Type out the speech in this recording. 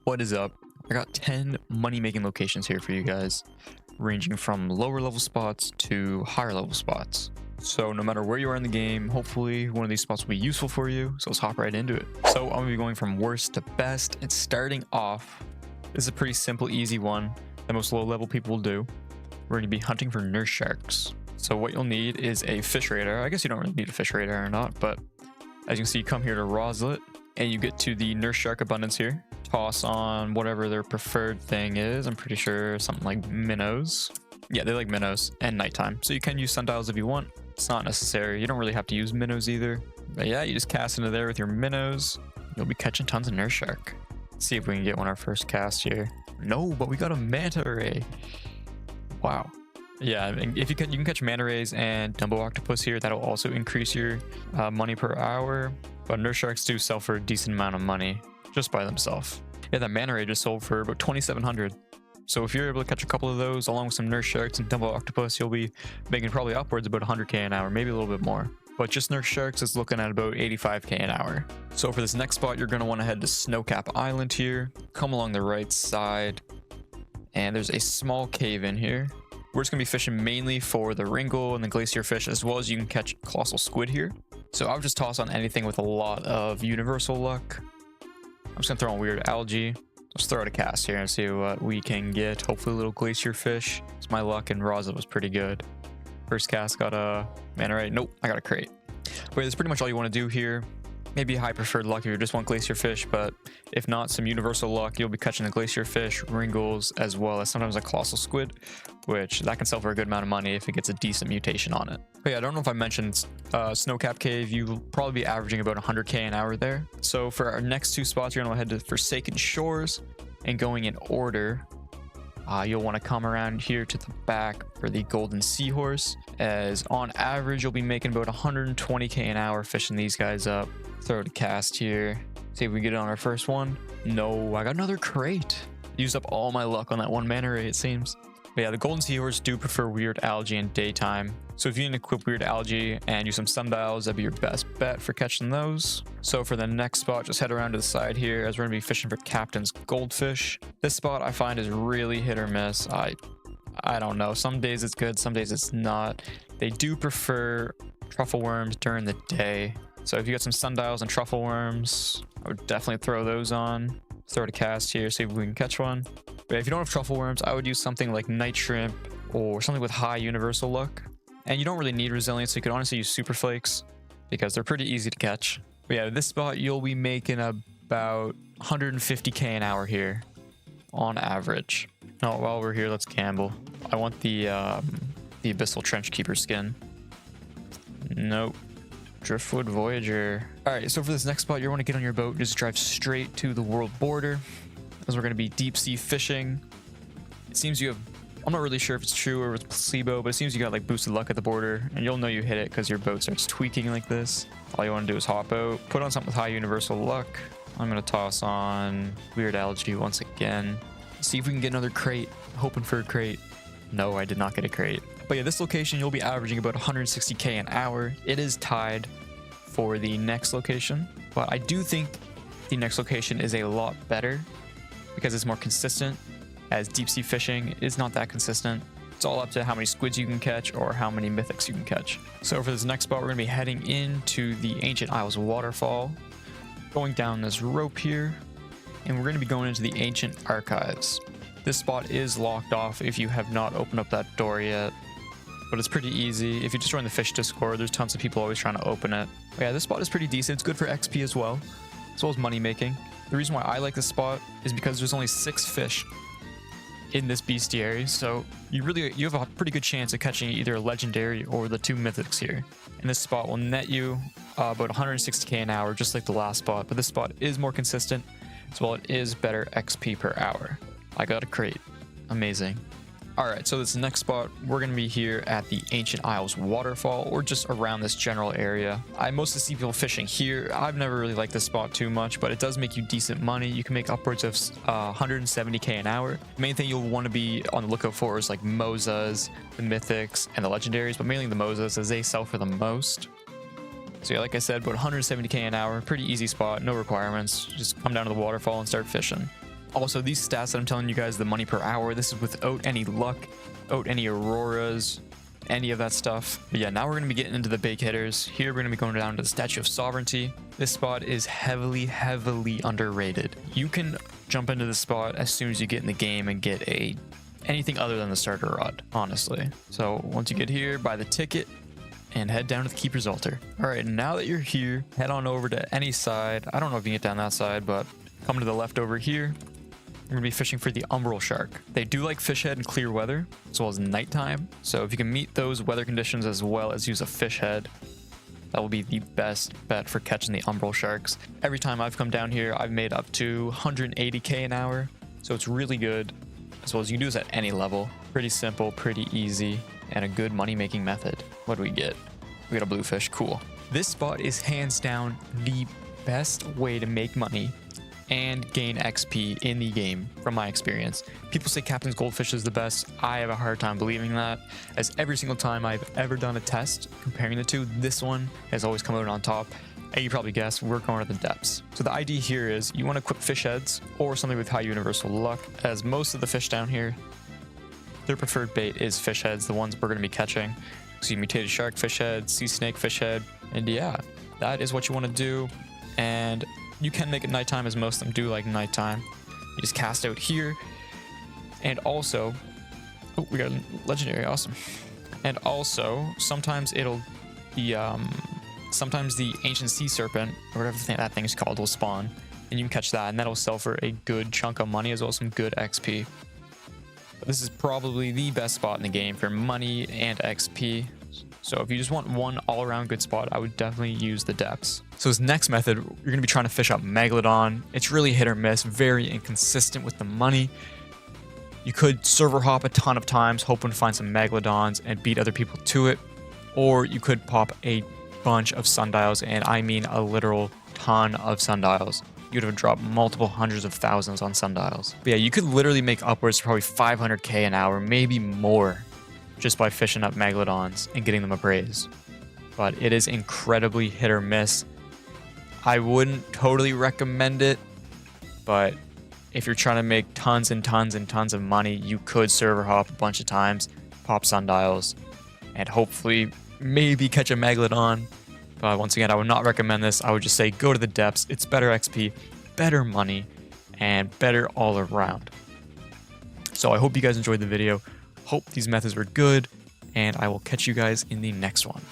What is up? I got 10 money making locations here for you guys, ranging from lower level spots to higher level spots. So no matter where you are in the game, hopefully one of these spots will be useful for you. So let's hop right into it. So I'm gonna be going from worst to best, and starting off, this is a pretty simple, easy one that most low level people will do. We're gonna be hunting for nurse sharks. So what you'll need is a fish radar. I guess you don't really need a fish radar or not, but as you can see, you come here to Roslet and you get to the nurse shark abundance here. Toss on whatever their preferred thing is. I'm pretty sure something like minnows. Yeah, they like minnows and nighttime. So you can use sundials if you want. It's not necessary. You don't really have to use minnows either. But yeah, you just cast into there with your minnows. You'll be catching tons of nurse shark. Let's see if we can get one our first cast here. No, but we got a manta ray. Wow. Yeah, and if you can catch manta rays and Dumbo octopus here. That'll also increase your money per hour. But nurse sharks do sell for a decent amount of money just by themselves. Yeah, that manta ray just sold for about 2,700. So if you're able to catch a couple of those along with some nurse sharks and Dumbo octopus, you'll be making probably upwards about 100k an hour, maybe a little bit more. But just nurse sharks is looking at about 85k an hour. So for this next spot, you're going to want to head to Snowcap Island here. Come along the right side, and there's a small cave in here. We're just going to be fishing mainly for the ringle and the glacier fish, as well as you can catch colossal squid here. So I would just toss on anything with a lot of universal luck. I'm just going to throw on weird algae. Let's throw out a cast here and see what we can get. Hopefully a little glacier fish. It's my luck, and Rosa was pretty good. First cast got a manta ray. Nope, I got a crate. But that's pretty much all you want to do here. Maybe high preferred luck if you just want glacier fish, but if not, some universal luck. You'll be catching the glacier fish, ringles, as well as sometimes a colossal squid, which that can sell for a good amount of money if it gets a decent mutation on it. But yeah, I don't know if I mentioned Snowcap Cave. You'll probably be averaging about 100k an hour there. So for our next two spots, you're gonna head to Forsaken Shores, and going in order, you'll want to come around here to the back for the golden seahorse, as on average you'll be making about 120k an hour fishing these guys up. Throw a cast here, see if we get it on our first one. No, I got another crate. Used up all my luck on that one manta ray, it seems. But yeah, the golden seahorse do prefer weird algae in daytime. So if you can equip weird algae and use some sundials, that'd be your best bet for catching those. So for the next spot, just head around to the side here, as we're gonna be fishing for Captain's goldfish. This spot I find is really hit or miss. I don't know. Some days it's good, some days it's not. They do prefer truffle worms during the day. So if you got some sundials and truffle worms, I would definitely throw those on. Throw a cast here, see if we can catch one. But if you don't have truffle worms, I would use something like night shrimp or something with high universal luck. And you don't really need resilience, so you could honestly use super flakes because they're pretty easy to catch. But yeah, this spot you'll be making about 150k an hour here on average. Now while we're here, let's gamble. I want the abyssal trench keeper skin. Nope. Driftwood Voyager. All right, so for this next spot, you want to get on your boat and just drive straight to the world border, as we're going to be deep sea fishing. It seems you have, I'm not really sure if it's true or it's placebo, but it seems you got like boosted luck at the border, and you'll know you hit it because your boat starts tweaking like this. All you want to do is hop out, put on something with high universal luck. I'm going to toss on weird algae once again. See if we can get another crate. Hoping for a crate. No, I did not get a crate. But yeah, this location you'll be averaging about 160k an hour. It is tied for the next location, but I do think the next location is a lot better because it's more consistent, as deep sea fishing is not that consistent. It's all up to how many squids you can catch or how many mythics you can catch. So for this next spot, we're going to be heading into the Ancient Isles Waterfall, going down this rope here, and we're going to be going into the Ancient Archives. This spot is locked off if you have not opened up that door yet, but it's pretty easy. If you just join the Fish Discord, there's tons of people always trying to open it. But yeah, this spot is pretty decent. It's good for XP as well as money making. The reason why I like this spot is because there's only 6 fish in this bestiary, so you have a pretty good chance of catching either a legendary or the 2 mythics here. And this spot will net you about 160k an hour, just like the last spot, but this spot is more consistent, as well it is better XP per hour. I got a crate. Amazing. Alright, so this next spot, we're going to be here at the Ancient Isles Waterfall, or just around this general area. I mostly see people fishing here. I've never really liked this spot too much, but it does make you decent money. You can make upwards of 170k an hour. The main thing you'll want to be on the lookout for is like Mozas, the Mythics, and the Legendaries, but mainly the Mozas, as they sell for the most. So yeah, like I said, about 170k an hour, pretty easy spot, no requirements. Just come down to the waterfall and start fishing. Also, these stats that I'm telling you guys, the money per hour, this is without any luck, without any auroras, any of that stuff. But yeah, now we're going to be getting into the big hitters. Here we're going to be going down to the Statue of Sovereignty. This spot is heavily underrated. You can jump into this spot as soon as you get in the game and get anything other than the starter rod, honestly. So once you get here, buy the ticket and head down to the Keeper's Altar. All right, now that you're here, head on over to any side. I don't know if you can get down that side, but come to the left over here. We're gonna be fishing for the Umbrell shark. They do like fish head and clear weather, as well as nighttime. So if you can meet those weather conditions as well as use a fish head, that will be the best bet for catching the Umbrell sharks. Every time I've come down here, I've made up to 180k an hour. So it's really good, as well as you can do this at any level. Pretty simple, pretty easy, and a good money-making method. What do we get? We got a bluefish, cool. This spot is hands down the best way to make money and gain XP in the game, from my experience. People say Captain's Goldfish is the best. I have a hard time believing that, as every single time I've ever done a test comparing the two, this one has always come out on top. And you probably guessed, we're going to the depths. So the idea here is you want to equip fish heads or something with high universal luck, as most of the fish down here, their preferred bait is fish heads, the ones we're going to be catching. So mutated shark, fish head, sea snake, fish head, and yeah, that is what you want to do. And you can make it nighttime, as most of them do like nighttime. You just cast out here. And also, oh, we got a legendary, awesome. And also, sometimes it'll be, sometimes the ancient sea serpent, or whatever that thing's called, will spawn. And you can catch that, and that'll sell for a good chunk of money, as well as some good XP. But this is probably the best spot in the game for money and XP. So if you just want one all-around good spot, I would definitely use the depths. So this next method, you're going to be trying to fish up Megalodon. It's really hit or miss, very inconsistent with the money. You could server hop a ton of times, hoping to find some Megalodons and beat other people to it. Or you could pop a bunch of sundials, and I mean a literal ton of sundials. You'd have dropped multiple hundreds of thousands on sundials. But yeah, you could literally make upwards to probably 500k an hour, maybe more, just by fishing up Megalodons and getting them appraised. But it is incredibly hit or miss. I wouldn't totally recommend it, but if you're trying to make tons and tons and tons of money, you could server hop a bunch of times, pop sundials, and hopefully maybe catch a Megalodon. But once again, I would not recommend this. I would just say go to the depths. It's better XP, better money, and better all around. So I hope you guys enjoyed the video. Hope these methods were good, and I will catch you guys in the next one.